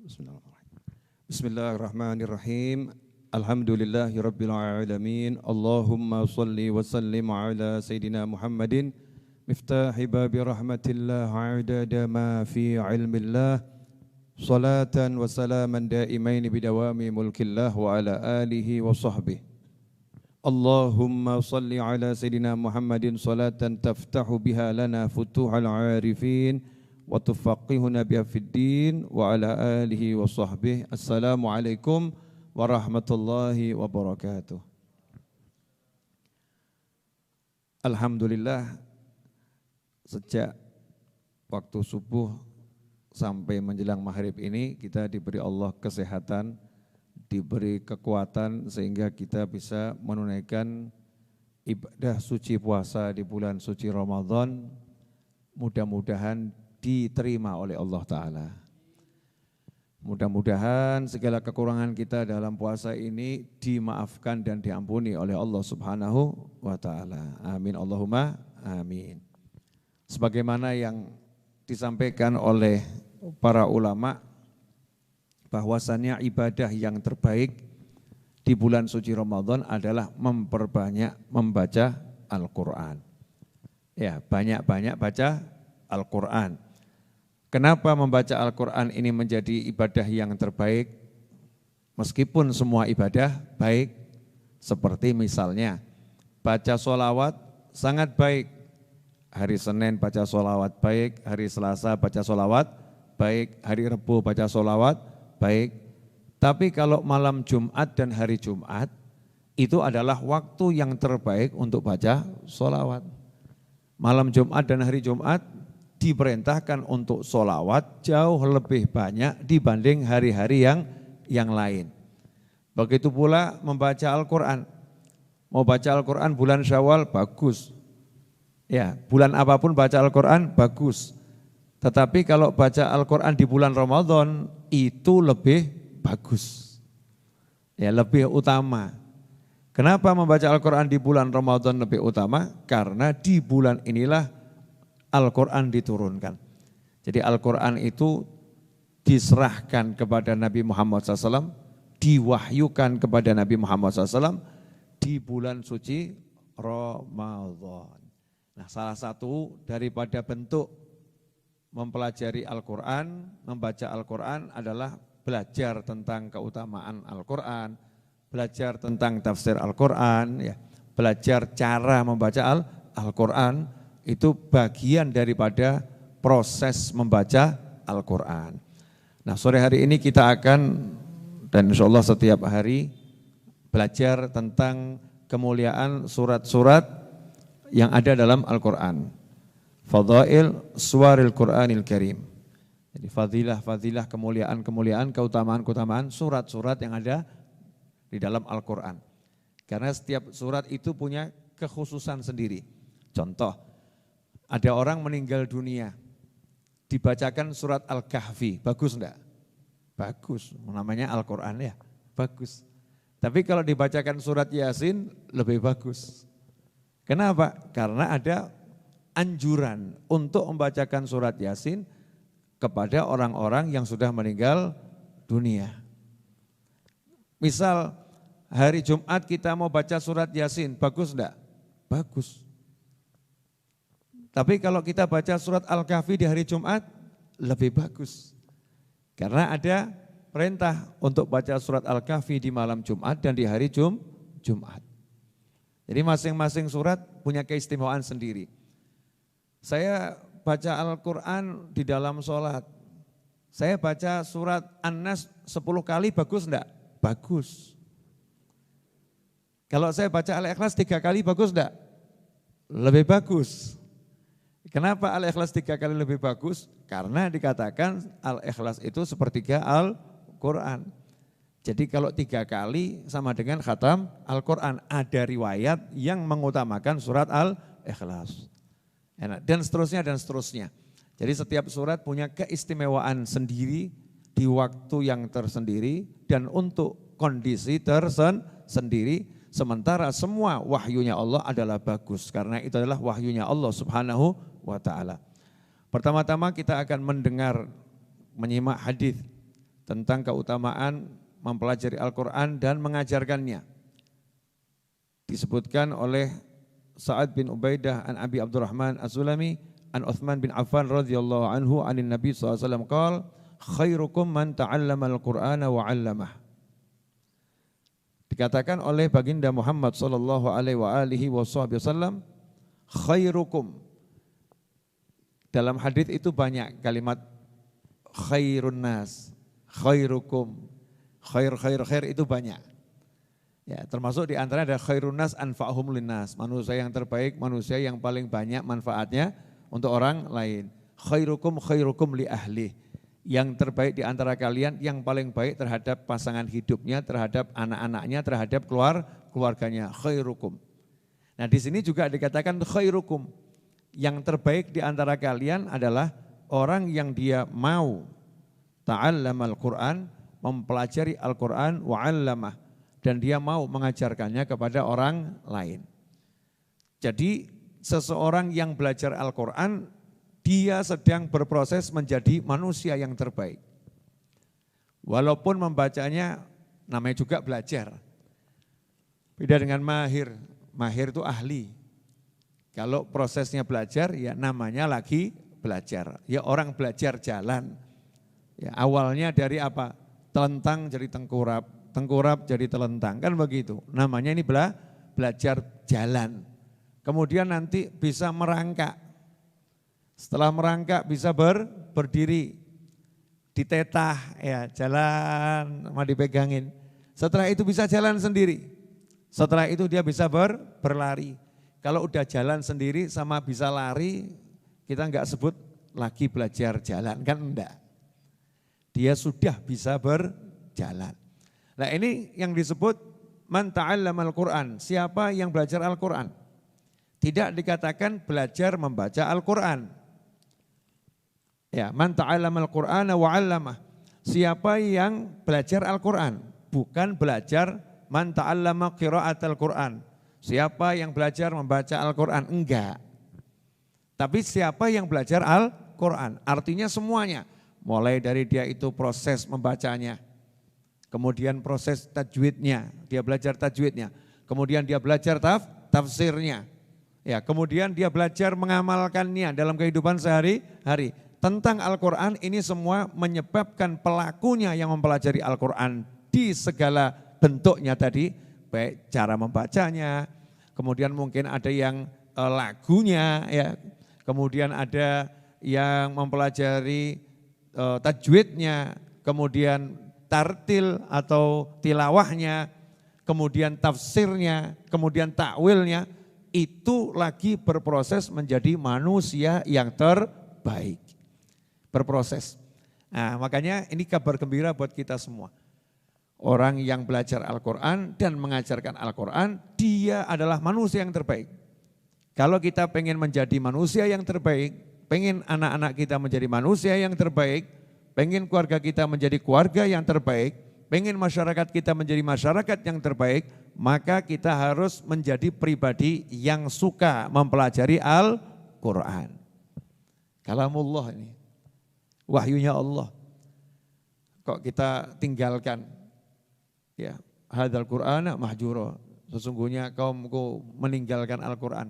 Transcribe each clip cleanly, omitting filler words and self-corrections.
Bismillahirrahmanirrahim. Bismillahirrahmanirrahim. Alhamdulillahirabbil alamin. Allahumma shalli wa sallim ala sayidina Muhammadin miftahi babi rahmatillah adada ma fi ilmillah. Salatan wa salaman daimain bidawami mulkillah wa ala alihi wa sahbihi. Allahumma salli ala sayidina Muhammadin salatan taftahu biha lana futuhal arifin wa tufaqihuna biha fid din wa ala alihi wa sahbihi. Assalamualaikum warahmatullahi wabarakatuh. Alhamdulillah, sejak waktu subuh sampai menjelang maghrib ini kita diberi Allah kesehatan, diberi kekuatan sehingga kita bisa menunaikan ibadah suci puasa di bulan suci Ramadan. Mudah-mudahan diterima oleh Allah Ta'ala. Mudah-mudahan segala kekurangan kita dalam puasa ini dimaafkan dan diampuni oleh Allah Subhanahu wa Ta'ala. Amin Allahumma amin. Sebagaimana yang disampaikan oleh para ulama, bahwasannya ibadah yang terbaik di bulan suci Ramadan adalah memperbanyak membaca Al-Quran. Ya, banyak-banyak baca Al-Quran. Kenapa membaca Al-Quran ini menjadi ibadah yang terbaik? Meskipun semua ibadah baik, seperti misalnya baca sholawat sangat baik. Hari Senin baca sholawat baik, hari Selasa baca sholawat baik, hari Rabu baca sholawat baik. Tapi kalau malam Jumat dan hari Jumat, itu adalah waktu yang terbaik untuk baca sholawat. Malam Jumat dan hari Jumat diperintahkan untuk sholawat jauh lebih banyak dibanding hari-hari yang lain. Begitu pula membaca Al-Quran. Mau baca Al-Quran bulan Syawal, bagus. Ya, bulan apapun baca Al-Quran, bagus. Tetapi kalau baca Al-Quran di bulan Ramadan, itu lebih bagus. Ya, lebih utama. Kenapa membaca Al-Quran di bulan Ramadan lebih utama? Karena di bulan inilah Al-Quran diturunkan. Jadi Al-Quran itu diserahkan kepada Nabi Muhammad SAW, diwahyukan kepada Nabi Muhammad SAW di bulan suci Ramadan. Nah, salah satu daripada bentuk mempelajari Al-Quran, membaca Al-Quran adalah belajar tentang keutamaan Al-Quran, belajar tentang tafsir Al-Quran, ya, belajar cara membaca Al-Quran. Itu bagian daripada proses membaca Al-Quran. Nah, sore hari ini kita akan, dan insya Allah setiap hari, belajar tentang kemuliaan surat-surat yang ada dalam Al-Quran. Fadail suwaril Quranil Karim. Jadi fadilah-fadilah, kemuliaan-kemuliaan, keutamaan-keutamaan surat-surat yang ada di dalam Al-Quran. Karena setiap surat itu punya kekhususan sendiri. Contoh, ada orang meninggal dunia, dibacakan surat Al-Kahfi, bagus enggak? Bagus, namanya Al-Quran ya, bagus. Tapi kalau dibacakan surat Yasin, lebih bagus. Kenapa? Karena ada anjuran untuk membacakan surat Yasin kepada orang-orang yang sudah meninggal dunia. Misal hari Jumat kita mau baca surat Yasin, bagus enggak? Bagus. Tapi kalau kita baca surat Al-Kahfi di hari Jumat, lebih bagus. Karena ada perintah untuk baca surat Al-Kahfi di malam Jumat dan di hari Jumat. Jadi masing-masing surat punya keistimewaan sendiri. Saya baca Al-Quran di dalam sholat. Saya baca surat An-Nas 10 kali, bagus enggak? Bagus. Kalau saya baca Al-Ikhlas 3 kali, bagus enggak? Lebih bagus. Kenapa Al-Ikhlas 3 kali lebih bagus? Karena dikatakan Al-Ikhlas itu sepertiga Al-Quran. Jadi kalau 3 kali sama dengan khatam Al-Quran. Ada riwayat yang mengutamakan surat Al-Ikhlas. Dan seterusnya dan seterusnya. Jadi setiap surat punya keistimewaan sendiri di waktu yang tersendiri dan untuk kondisi tersendiri. Sementara semua wahyunya Allah adalah bagus. Karena itu adalah wahyunya Allah Subhanahu wa Ta'ala. Pertama-tama kita akan mendengar, menyimak hadis tentang keutamaan mempelajari Al-Quran dan mengajarkannya. Disebutkan oleh Sa'ad bin Ubaidah an Abi Abdurrahman Az-Zulami an Uthman bin Affan radhiyallahu anhu anin Nabi SAW qala khairukum man ta'allama al-Qur'ana wa 'allamah. Dikatakan oleh baginda Muhammad sallallahu alaihi wasallam, khairukum. Dalam hadis itu banyak kalimat khairun nas, khairukum, khair itu banyak. Ya, termasuk di antara ada khairun nas anfa'uhum linnas, manusia yang terbaik, manusia yang paling banyak manfaatnya untuk orang lain. Khairukum li ahli. Yang terbaik di antara kalian, yang paling baik terhadap pasangan hidupnya, terhadap anak-anaknya, terhadap keluarganya. Khairukum. Nah di sini juga dikatakan khairukum. Yang terbaik di antara kalian adalah orang yang dia mau ta'allamal Qur'an, mempelajari Al-Quran wa'allamah. Dan dia mau mengajarkannya kepada orang lain. Jadi seseorang yang belajar Al-Quran, dia sedang berproses menjadi manusia yang terbaik. Walaupun membacanya namanya juga belajar. Beda dengan mahir. Mahir itu ahli. Kalau prosesnya belajar ya namanya lagi belajar. Ya orang belajar jalan. Ya, awalnya dari apa? Telentang jadi tengkurap, tengkurap jadi telentang. Kan begitu. Namanya ini belajar jalan. Kemudian nanti bisa merangkak. Setelah merangkak bisa berdiri, ditetah, ya jalan, mau dipegangin. Setelah itu bisa jalan sendiri. Setelah itu dia bisa berlari. Kalau udah jalan sendiri sama bisa lari, kita enggak sebut lagi belajar jalan, kan enggak. Dia sudah bisa berjalan. Nah ini yang disebut man ta'allamal Qur'an, siapa yang belajar Al-Quran. Tidak dikatakan belajar membaca Al-Quran. Ya, man ta'allamal Qur'ana wa 'allamah. Siapa yang belajar Al-Qur'an, bukan belajar man ta'allama qira'atal Qur'an. Siapa yang belajar membaca Al-Qur'an, enggak. Tapi siapa yang belajar Al-Qur'an, artinya semuanya. Mulai dari dia itu proses membacanya, kemudian proses tajwidnya, dia belajar tajwidnya, kemudian dia belajar tafsirnya. Ya, kemudian dia belajar mengamalkannya dalam kehidupan sehari-hari. Tentang Al-Quran ini semua menyebabkan pelakunya yang mempelajari Al-Quran di segala bentuknya tadi, baik cara membacanya, kemudian mungkin ada yang lagunya, ya, kemudian ada yang mempelajari tajwidnya, kemudian tartil atau tilawahnya, kemudian tafsirnya, kemudian takwilnya, itu lagi berproses menjadi manusia yang terbaik. Berproses. Nah, makanya ini kabar gembira buat kita semua. Orang yang belajar Al-Quran dan mengajarkan Al-Quran, dia adalah manusia yang terbaik. Kalau kita pengen menjadi manusia yang terbaik, pengen anak-anak kita menjadi manusia yang terbaik, pengen keluarga kita menjadi keluarga yang terbaik, pengen masyarakat kita menjadi masyarakat yang terbaik, maka kita harus menjadi pribadi yang suka mempelajari Al-Quran. Kalamullah ini. Wahyunya Allah. Kok kita tinggalkan? Ya, hadzal Qur'ana mahjura. Sesungguhnya kaumku meninggalkan Al-Quran.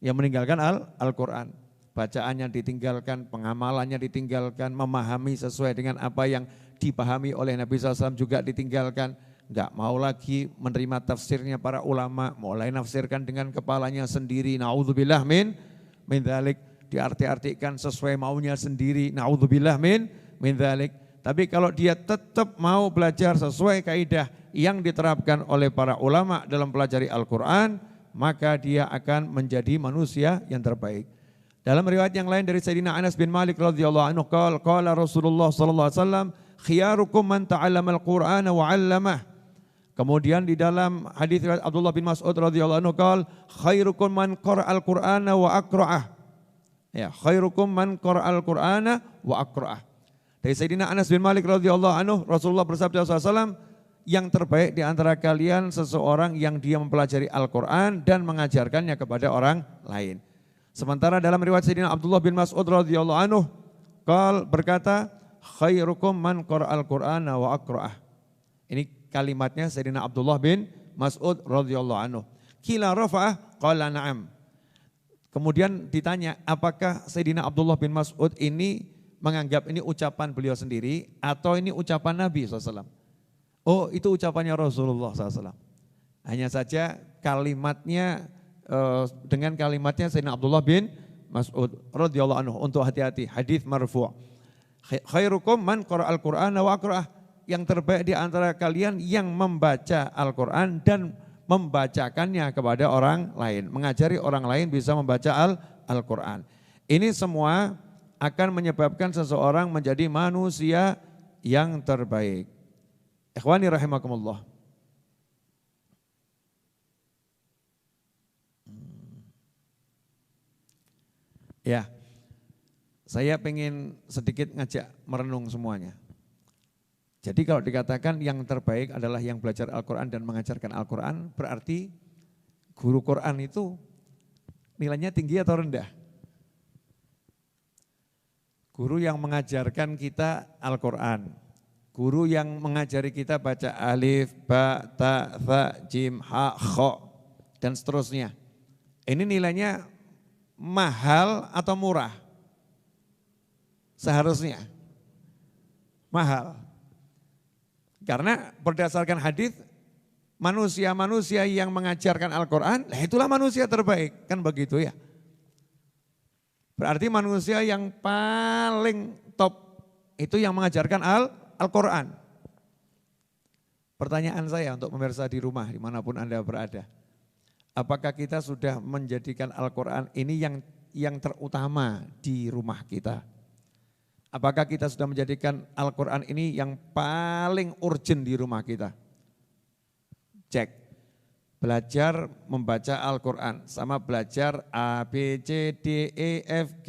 Ya meninggalkan Al-Quran. Bacaannya ditinggalkan, pengamalannya ditinggalkan, memahami sesuai dengan apa yang dipahami oleh Nabi SAW juga ditinggalkan. Enggak mau lagi menerima tafsirnya para ulama, mulai nafsirkan dengan kepalanya sendiri. Na'udzubillah min dzalik. Diarti-artikan sesuai maunya sendiri, naudzubillah min dzalik. Tapi kalau dia tetap mau belajar sesuai kaidah yang diterapkan oleh para ulama dalam pelajari Al-Quran, maka dia akan menjadi manusia yang terbaik. Dalam riwayat yang lain dari Sayyidina Anas bin Malik radhiyallahu anhu qala Rasulullah sallallahu alaihi wasallam khiyarukum man ta'allama al-Qur'ana wa 'allamah. Kemudian di dalam hadis riwayat Abdullah bin Mas'ud radhiyallahu anhu qala khairukum man qara'al Qur'ana wa aqra'ah. Ya, khairukum man qara'al Qur'ana wa aqra'ah. Dari Sayyidina Anas bin Malik radhiyallahu anhu, Rasulullah bersabda SAW, yang terbaik di antara kalian seseorang yang dia mempelajari Al-Quran dan mengajarkannya kepada orang lain. Sementara dalam riwayat Sayyidina Abdullah bin Mas'ud radhiyallahu anhu, berkata, khairukum man qara'al Qur'ana wa aqra'ah. Ini kalimatnya Sayyidina Abdullah bin Mas'ud radhiyallahu anhu. Qila rafa'ah qala na'am. Kemudian ditanya, apakah Sayyidina Abdullah bin Mas'ud ini menganggap ini ucapan beliau sendiri atau ini ucapan Nabi SAW? Oh, itu ucapannya Rasulullah SAW. Hanya saja kalimatnya dengan kalimatnya Sayyidina Abdullah bin Mas'ud radhiyallahu anhu, untuk hati-hati, hadis marfu'. Khairukum man qara'al Qur'ana wa aqra'ah. Yang terbaik di antara kalian yang membaca Al-Quran dan membacakannya kepada orang lain. Mengajari orang lain bisa membaca Al-Quran. Ini semua akan menyebabkan seseorang menjadi manusia yang terbaik. Ikhwani rahimakumullah. Ya, saya pengen sedikit ngajak merenung semuanya. Jadi kalau dikatakan yang terbaik adalah yang belajar Al-Quran dan mengajarkan Al-Quran, berarti guru Quran itu nilainya tinggi atau rendah? Guru yang mengajarkan kita Al-Quran, guru yang mengajari kita baca alif, ba, ta, tha, jim, ha, kho, dan seterusnya. Ini nilainya mahal atau murah? Seharusnya mahal. Karena berdasarkan hadis, manusia-manusia yang mengajarkan Al-Quran, itulah manusia terbaik, kan begitu ya. Berarti manusia yang paling top itu yang mengajarkan Al-Quran. Pertanyaan saya untuk pemirsa di rumah, dimanapun Anda berada. Apakah kita sudah menjadikan Al-Quran ini yang terutama di rumah kita? Apakah kita sudah menjadikan Al-Quran ini yang paling urgent di rumah kita? Cek, belajar membaca Al-Quran sama belajar A, B, C, D, E, F, G,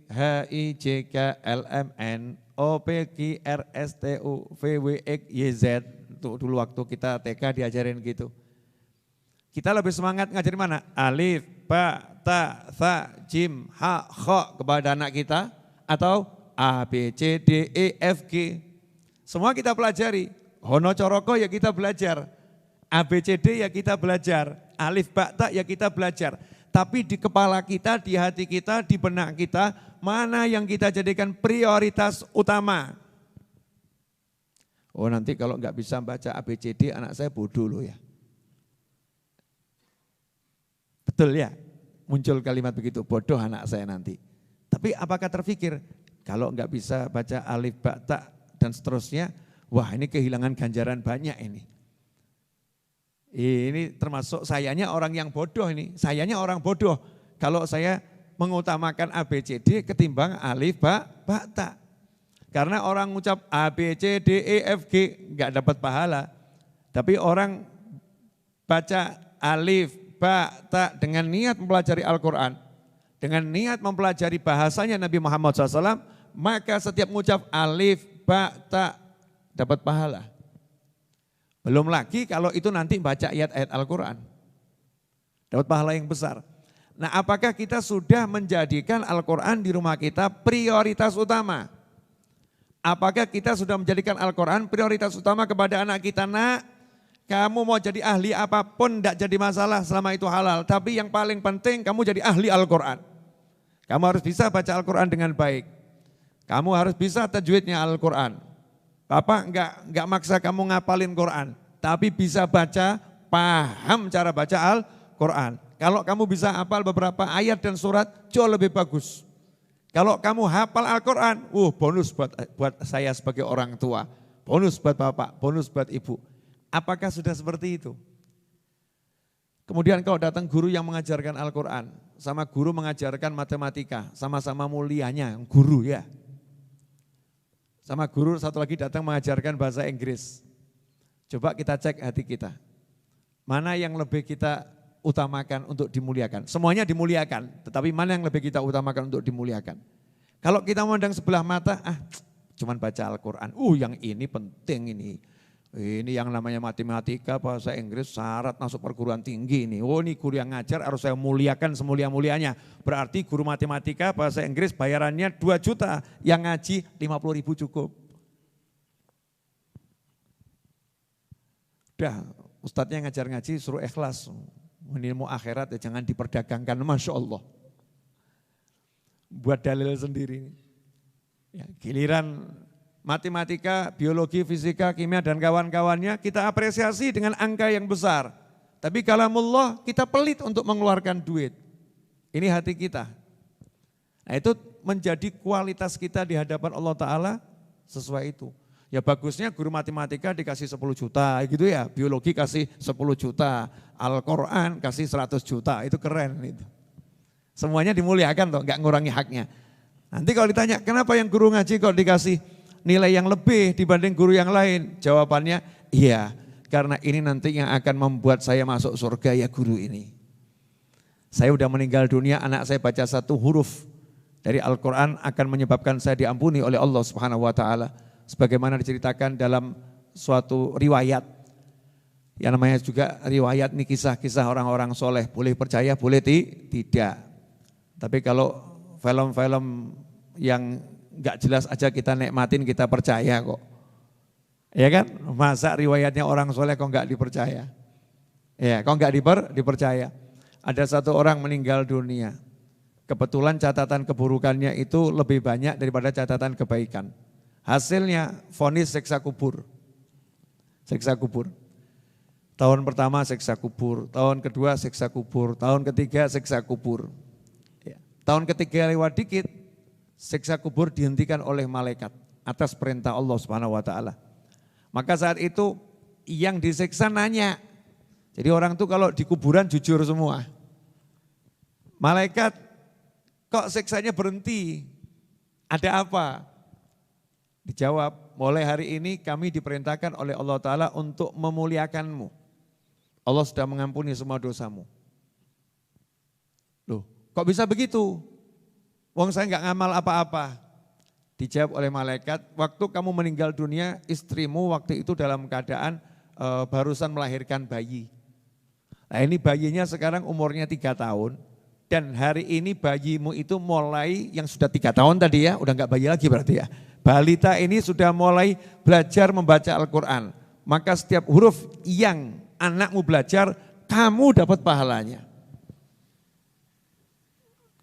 H, I, J, K, L, M, N, O, P, Q, R, S, T, U, V, W, X, Y, Z. Tuh, dulu waktu kita TK diajarin gitu. Kita lebih semangat ngajarin mana? Alif, ba, ta, tha, jim, ha, kho kepada anak kita, atau A, B, C, D, E, F, G. Semua kita pelajari. Hono coroko ya kita belajar. A, B, C, D ya kita belajar. Alif, ba, ta ya kita belajar. Tapi di kepala kita, di hati kita, di benak kita, mana yang kita jadikan prioritas utama? Oh, nanti kalau nggak bisa baca A, B, C, D, anak saya bodoh loh ya. Betul ya? Muncul kalimat begitu, bodoh anak saya nanti. Tapi apakah terfikir? Kalau enggak bisa baca alif, ba, ta, dan seterusnya, wah ini kehilangan ganjaran banyak ini. Ini termasuk sayanya orang yang bodoh ini, sayanya orang bodoh. Kalau saya mengutamakan A, B, C, D ketimbang alif, ba, ta. Karena orang ngucap A, B, C, D, E, F, G enggak dapat pahala. Tapi orang baca alif, ba, ta dengan niat mempelajari Al-Quran, dengan niat mempelajari bahasanya Nabi Muhammad SAW, maka setiap mengucap alif, ba, ta dapat pahala. Belum lagi kalau itu nanti baca ayat-ayat Al-Quran. Dapat pahala yang besar. Nah, apakah kita sudah menjadikan Al-Quran di rumah kita prioritas utama? Apakah kita sudah menjadikan Al-Quran prioritas utama kepada anak kita? Nak, kamu mau jadi ahli apapun tidak jadi masalah selama itu halal. Tapi yang paling penting kamu jadi ahli Al-Quran. Kamu harus bisa baca Al-Quran dengan baik. Kamu harus bisa tajwidnya Al-Quran. Bapak enggak maksa kamu ngapalin Quran, tapi bisa baca, paham cara baca Al-Quran. Kalau kamu bisa hafal beberapa ayat dan surat, jauh lebih bagus. Kalau kamu hafal Al-Quran, bonus buat saya sebagai orang tua, bonus buat bapak, bonus buat ibu. Apakah sudah seperti itu? Kemudian kalau datang guru yang mengajarkan Al-Quran, sama guru mengajarkan matematika, sama-sama mulianya, guru ya. Sama guru satu lagi datang mengajarkan bahasa Inggris. Coba kita cek hati kita. Mana yang lebih kita utamakan untuk dimuliakan? Semuanya dimuliakan, tetapi mana yang lebih kita utamakan untuk dimuliakan? Kalau kita memandang sebelah mata, cuman baca Al-Quran. Yang ini penting ini. Ini yang namanya matematika, bahasa Inggris, syarat masuk perguruan tinggi ini. Oh ini guru yang ngajar harus saya muliakan semulia-mulianya. Berarti guru matematika, bahasa Inggris bayarannya 2 juta, yang ngaji 50.000 cukup. Udah, ustadznya ngajar ngaji suruh ikhlas. Ilmu akhirat ya jangan diperdagangkan, Masya Allah. Buat dalil sendiri. Ya, giliran matematika, biologi, fisika, kimia dan kawan-kawannya kita apresiasi dengan angka yang besar. Tapi kalamullah kita pelit untuk mengeluarkan duit. Ini hati kita. Nah itu menjadi kualitas kita di hadapan Allah Ta'ala sesuai itu. Ya bagusnya guru matematika dikasih 10 juta gitu ya, biologi kasih 10 juta, Al-Quran kasih 100 juta, itu keren itu. Semuanya dimuliakan toh, gak ngurangi haknya. Nanti kalau ditanya kenapa yang guru ngaji kok dikasih nilai yang lebih dibanding guru yang lain? Jawabannya, iya karena ini nanti yang akan membuat saya masuk surga ya guru ini. Saya udah meninggal dunia, anak saya baca 1 huruf dari Al-Quran akan menyebabkan saya diampuni oleh Allah Subhanahu Wa Taala. Sebagaimana diceritakan dalam suatu riwayat, yang namanya juga riwayat nih kisah-kisah orang-orang soleh, boleh percaya boleh tidak. Tapi kalau film-film yang gak jelas aja kita nikmatin, kita percaya kok. Ya kan? Masa riwayatnya orang soleh kok gak dipercaya? Ya, kok gak dipercaya? Ada satu orang meninggal dunia. Kebetulan catatan keburukannya itu lebih banyak daripada catatan kebaikan. Hasilnya vonis siksa kubur. Siksa kubur. Tahun pertama siksa kubur, tahun kedua siksa kubur, tahun ketiga siksa kubur. Ya. Tahun ketiga lewat dikit, siksa kubur dihentikan oleh malaikat atas perintah Allah Subhanahu Wa Taala. Maka saat itu yang disiksa nanya. Jadi orang tuh kalau di kuburan jujur semua. Malaikat, kok siksanya berhenti? Ada apa? Dijawab, mulai hari ini kami diperintahkan oleh Allah Ta'ala untuk memuliakanmu. Allah sudah mengampuni semua dosamu. Loh, kok bisa begitu? Wong saya enggak ngamal apa-apa. Dijawab oleh malaikat, waktu kamu meninggal dunia, istrimu waktu itu dalam keadaan barusan melahirkan bayi. Nah ini bayinya sekarang umurnya 3 tahun. Dan hari ini bayimu itu mulai, yang sudah 3 tahun tadi ya, udah enggak bayi lagi berarti ya. Balita ini sudah mulai belajar membaca Al-Quran. Maka setiap huruf yang anakmu belajar, kamu dapat pahalanya.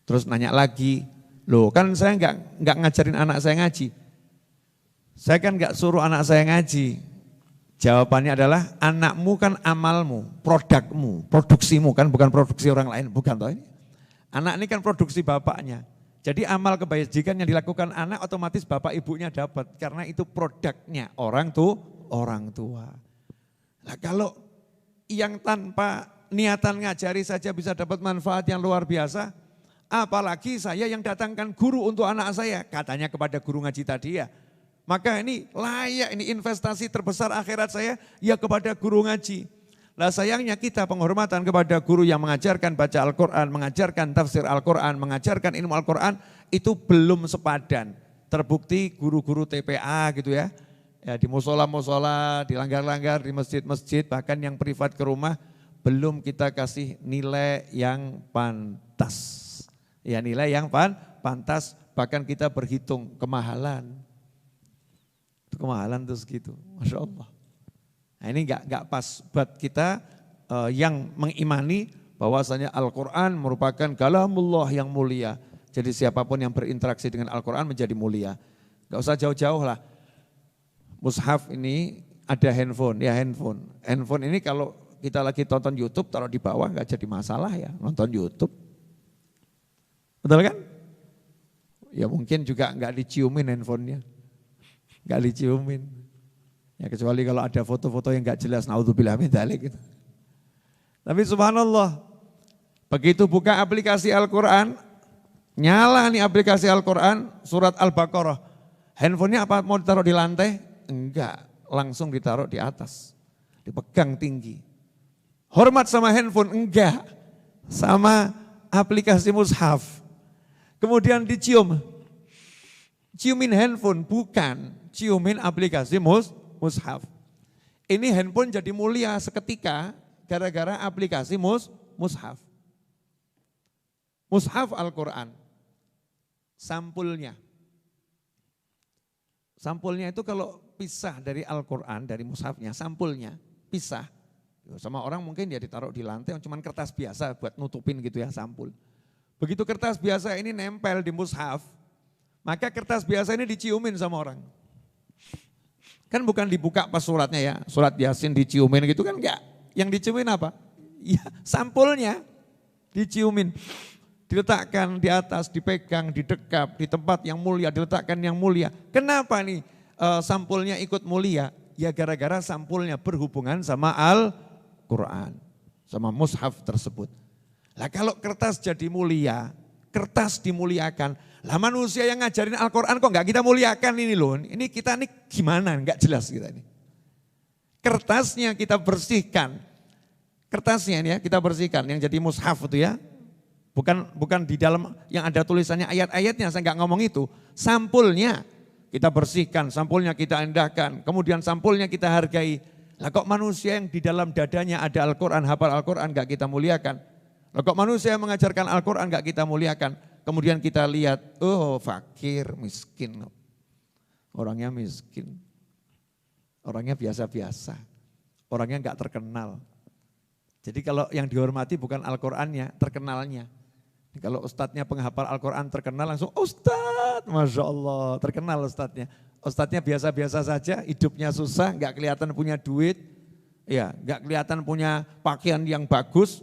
Terus nanya lagi, loh kan saya enggak ngajarin anak saya ngaji. Saya kan enggak suruh anak saya ngaji. Jawabannya adalah anakmu kan amalmu, produkmu, produksimu kan bukan produksi orang lain, bukan toh ini. Anak ini kan produksi bapaknya. Jadi amal kebajikan yang dilakukan anak otomatis bapak ibunya dapat. Karena itu produknya orang tua. Nah kalau yang tanpa niatan ngajari saja bisa dapat manfaat yang luar biasa. Apalagi saya yang datangkan guru untuk anak saya. Katanya kepada guru ngaji tadi ya. Maka ini layak, ini investasi terbesar akhirat saya ya kepada guru ngaji. Lah sayangnya kita penghormatan kepada guru yang mengajarkan baca Al-Quran, mengajarkan tafsir Al-Quran, mengajarkan ilmu Al-Quran, itu belum sepadan. Terbukti guru-guru TPA gitu ya, di musola-musola, di langgar-langgar, di masjid-masjid, bahkan yang privat ke rumah, belum kita kasih nilai yang pantas. Ya nilai yang pantas, bahkan kita berhitung kemahalan. Itu kemahalan tuh segitu, Masya Allah. Nah ini enggak pas buat kita yang mengimani bahwasanya Al-Quran merupakan kalamullah yang mulia. Jadi siapapun yang berinteraksi dengan Al-Quran menjadi mulia. Enggak usah jauh-jauh lah. Mushaf ini ada handphone, ya handphone. Handphone ini kalau kita lagi tonton YouTube taruh di bawah enggak jadi masalah ya nonton YouTube. Betul kan? Ya mungkin juga enggak diciumin handphonenya. Enggak diciumin. Ya kecuali kalau ada foto-foto yang enggak jelas, naudzubillah min dzalik gitu. Tapi subhanallah, begitu buka aplikasi Al-Quran, nyala nih aplikasi Al-Quran, surat Al-Baqarah. Handphonenya apa mau ditaruh di lantai? Enggak, langsung ditaruh di atas, dipegang tinggi. Hormat sama handphone? Enggak, sama aplikasi mushaf. Kemudian dicium, ciumin handphone, bukan, ciumin aplikasi mushaf. Ini handphone jadi mulia seketika gara-gara aplikasi mushaf. Mushaf Al-Quran, sampulnya. Sampulnya itu kalau pisah dari Al-Quran, dari mushafnya, sampulnya pisah. Sama orang mungkin dia ditaruh di lantai, cuman kertas biasa buat nutupin gitu ya sampul. Begitu kertas biasa ini nempel di mushaf, maka kertas biasa ini diciumin sama orang. Kan bukan dibuka pas suratnya ya, surat Yasin diciumin gitu kan enggak. Yang diciumin apa? Ya sampulnya diciumin. Diletakkan di atas, dipegang, didekap, di tempat yang mulia, diletakkan yang mulia. Kenapa nih sampulnya ikut mulia? Ya gara-gara sampulnya berhubungan sama Al-Quran, sama mushaf tersebut. Lah kalau kertas jadi mulia, kertas dimuliakan. Lah manusia yang ngajarin Al-Quran kok enggak kita muliakan ini loh. Ini kita nih gimana, enggak jelas kita ini. Kertasnya kita bersihkan, kertasnya ini ya kita bersihkan yang jadi mushaf itu ya. Bukan di dalam yang ada tulisannya ayat-ayatnya, saya enggak ngomong itu. Sampulnya kita bersihkan, sampulnya kita indahkan, kemudian sampulnya kita hargai. Lah kok manusia yang di dalam dadanya ada Al-Quran, hafal Al-Quran enggak kita muliakan? Lah kok manusia yang mengajarkan Al-Quran enggak kita muliakan? Kemudian kita lihat, oh fakir, miskin. Orangnya miskin, orangnya biasa-biasa, orangnya enggak terkenal. Jadi kalau yang dihormati bukan Al-Qurannya, terkenalnya. Kalau ustadznya penghafal Al-Quran terkenal langsung ustadz, Masya Allah terkenal ustadznya. Ustadznya biasa-biasa saja, hidupnya susah, enggak kelihatan punya duit, ya enggak kelihatan punya pakaian yang bagus,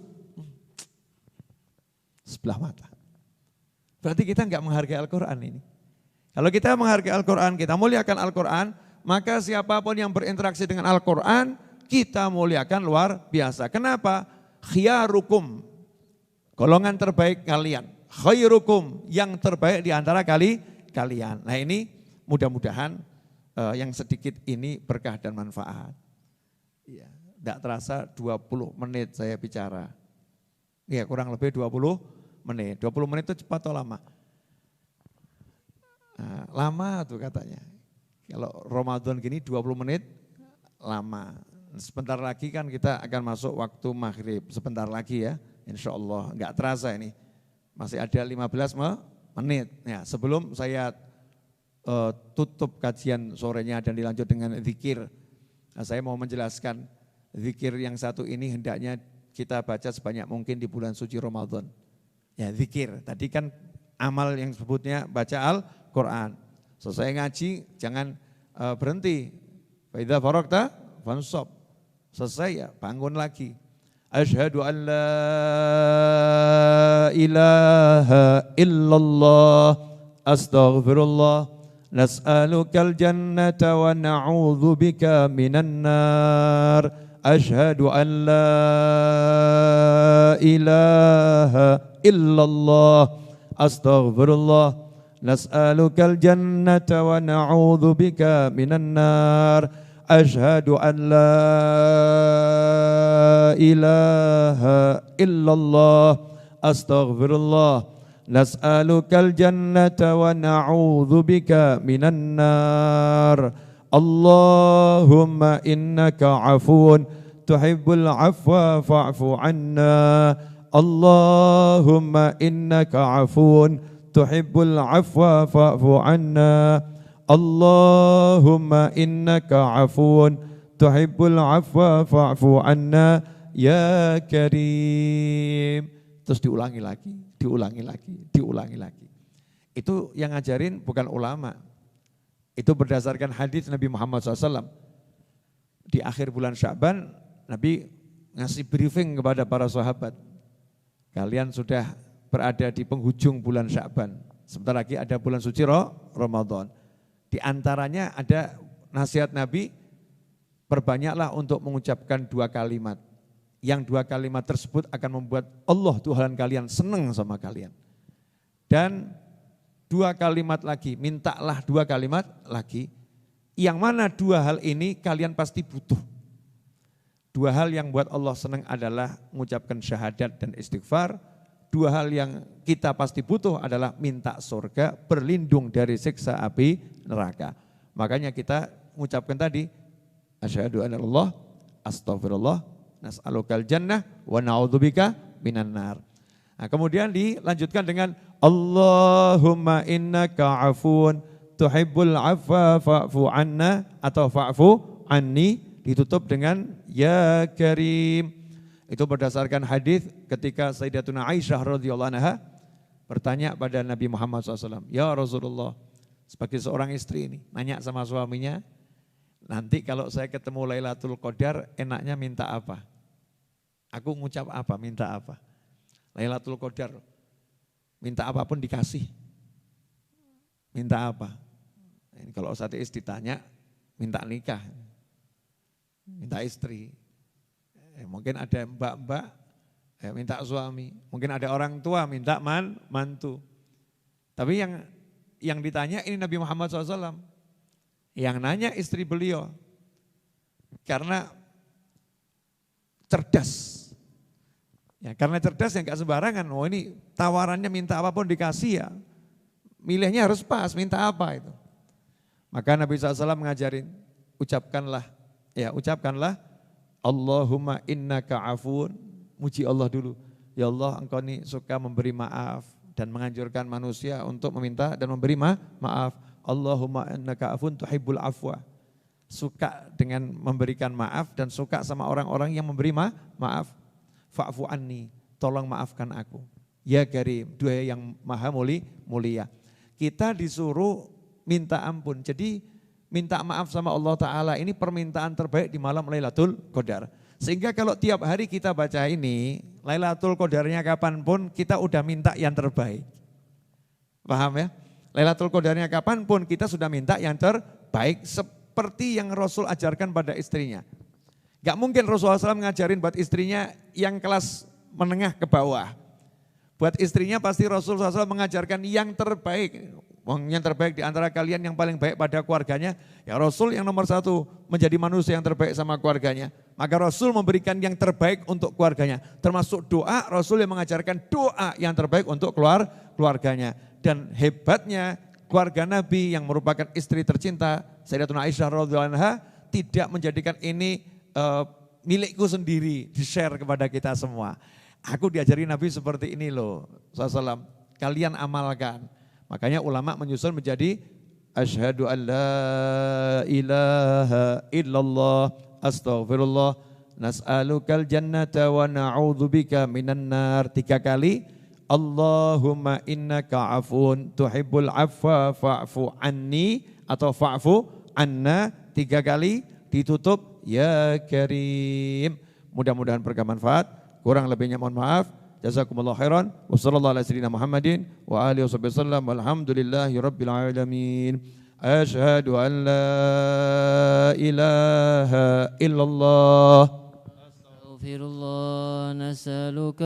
sebelah mata. Berarti kita enggak menghargai Al-Quran ini. Kalau kita menghargai Al-Quran, kita muliakan Al-Quran, maka siapapun yang berinteraksi dengan Al-Quran, kita muliakan luar biasa. Kenapa? Khiyarukum. Golongan terbaik kalian, khairukum, yang terbaik di antara kalian. Nah ini mudah-mudahan yang sedikit ini berkah dan manfaat. Ya, tidak terasa 20 menit saya bicara. Ya kurang lebih 20 menit. 20 menit itu cepat atau lama? Nah, lama tuh katanya. Kalau Ramadan gini 20 menit lama. Sebentar lagi kan kita akan masuk waktu maghrib, sebentar lagi ya. Insya Allah enggak terasa ini, masih ada 15 menit. Ya, sebelum saya tutup kajian sorenya dan dilanjut dengan zikir, nah, saya mau menjelaskan zikir yang satu ini hendaknya kita baca sebanyak mungkin di bulan suci Ramadan. Ya zikir, tadi kan amal yang sebutnya baca Al-Quran. Selesai ngaji jangan berhenti. Fa idza faragta fansab. Selesai ya bangun lagi. Asyhadu an la ilaha illallah astaghfirullah nas'alukal jannata wa na'udzu bika minan nar. Asyhadu an la ilaha illallah astaghfirullah nas'alukal jannata wa na'udzu bika minan nar. Asyhadu an la ilaha illallah astaghfirullah nas'alukal jannata wa na'udzu bika minan nar. Allahumma innaka afuun tuhibbul afwa fa'fu anna. Allahumma innaka afuun tuhibbul afwa fa'fu anna. Allahumma innaka afuun tuhibbul afwa fa'fu anna ya karim. Terus diulangi lagi, diulangi lagi, diulangi lagi. Itu yang ngajarin bukan ulama. Itu berdasarkan hadis Nabi Muhammad SAW. Di akhir bulan Sya'ban, Nabi ngasih briefing kepada para sahabat. Kalian sudah berada di penghujung bulan Sya'ban. Sebentar lagi ada bulan suci Ramadan. Di antaranya ada nasihat Nabi, perbanyaklah untuk mengucapkan 2 kalimat. Yang 2 kalimat tersebut akan membuat Allah Tuhan kalian senang sama kalian. Dan 2 kalimat lagi, mintalah 2 kalimat lagi. Yang mana 2 hal ini kalian pasti butuh. 2 hal yang buat Allah senang adalah mengucapkan syahadat dan istighfar. 2 hal yang kita pasti butuh adalah minta surga, berlindung dari siksa api neraka. Makanya kita mengucapkan tadi, Asyhadu anna Allah, astaghfirullah, nas'alukal jannah wa na'udzubika minan nar. Nah, kemudian dilanjutkan dengan Allahumma innaka afun tuhibbul afwa fa'fu anna atau fa'fu anni, ditutup dengan ya karim. Itu berdasarkan hadis ketika Sayyidatuna Aisyah radhiyallahu anha bertanya pada Nabi Muhammad SAW, ya Rasulullah, sebagai seorang istri ini nanya sama suaminya, nanti kalau saya ketemu Lailatul Qadar enaknya minta apa? Aku ngucap apa, minta apa? Lailatul Qadar, minta apapun dikasih. Minta apa? Ini kalau ateis ditanya, minta nikah, minta istri. Mungkin ada mbak-mbak, minta suami. Mungkin ada orang tua, minta mantu. Tapi yang ditanya ini Nabi Muhammad SAW. Yang nanya istri beliau. Karena cerdas. Ya, karena cerdas yang gak sembarangan, oh ini tawarannya minta apapun dikasih ya. Milihnya harus pas, minta apa itu. Maka Nabi SAW mengajarin, ucapkanlah Allahumma innaka afun, muji Allah dulu. Ya Allah, engkau ini suka memberi maaf dan menganjurkan manusia untuk meminta dan memberi maaf. Allahumma innaka afun tuhibbul afwa. Suka dengan memberikan maaf dan suka sama orang-orang yang memberi maaf. Fa'fu anni, tolong maafkan aku. Ya Karim, dua yang maha mulia. Kita disuruh minta ampun. Jadi minta maaf sama Allah Ta'ala ini permintaan terbaik di malam Lailatul Qadar. Sehingga kalau tiap hari kita baca ini, Lailatul Qadarnya kapanpun kita udah minta yang terbaik. Paham ya? Lailatul Qadarnya kapanpun kita sudah minta yang terbaik seperti yang Rasul ajarkan pada istrinya. Gak mungkin Rasulullah SAW ngajarin buat istrinya yang kelas menengah ke bawah. Buat istrinya pasti Rasulullah SAW mengajarkan yang terbaik. Yang terbaik di antara kalian yang paling baik pada keluarganya. Ya Rasul yang nomor satu menjadi manusia yang terbaik sama keluarganya. Maka Rasul memberikan yang terbaik untuk keluarganya. Termasuk doa, Rasul yang mengajarkan doa yang terbaik untuk keluarganya. Dan hebatnya keluarga Nabi yang merupakan istri tercinta Sayyidatuna Aisyah radhiyallahu anha tidak menjadikan ini milikku sendiri, di-share kepada kita semua. Aku diajari Nabi seperti ini loh, SAW. Kalian amalkan. Makanya ulama menyusun menjadi asyhadu an la ilaha illallah astaghfirullah nas'alukal jannata wa na'udzubika minan nar. 3 kali. Allahumma innaka afun tuhibbul afwa fa'fu anni atau fa'fu anna. 3 kali ditutup ya Karim. Mudah-mudahan bermanfaat. Kurang lebihnya mohon maaf. Jazakumullah khairan. Wassallallahu ala sayyidina Muhammadin wa alihi wasallam. Walhamdulillahi rabbil alamin. Asyhadu an la ilaha illallah. Astaghfirullah, nas'aluka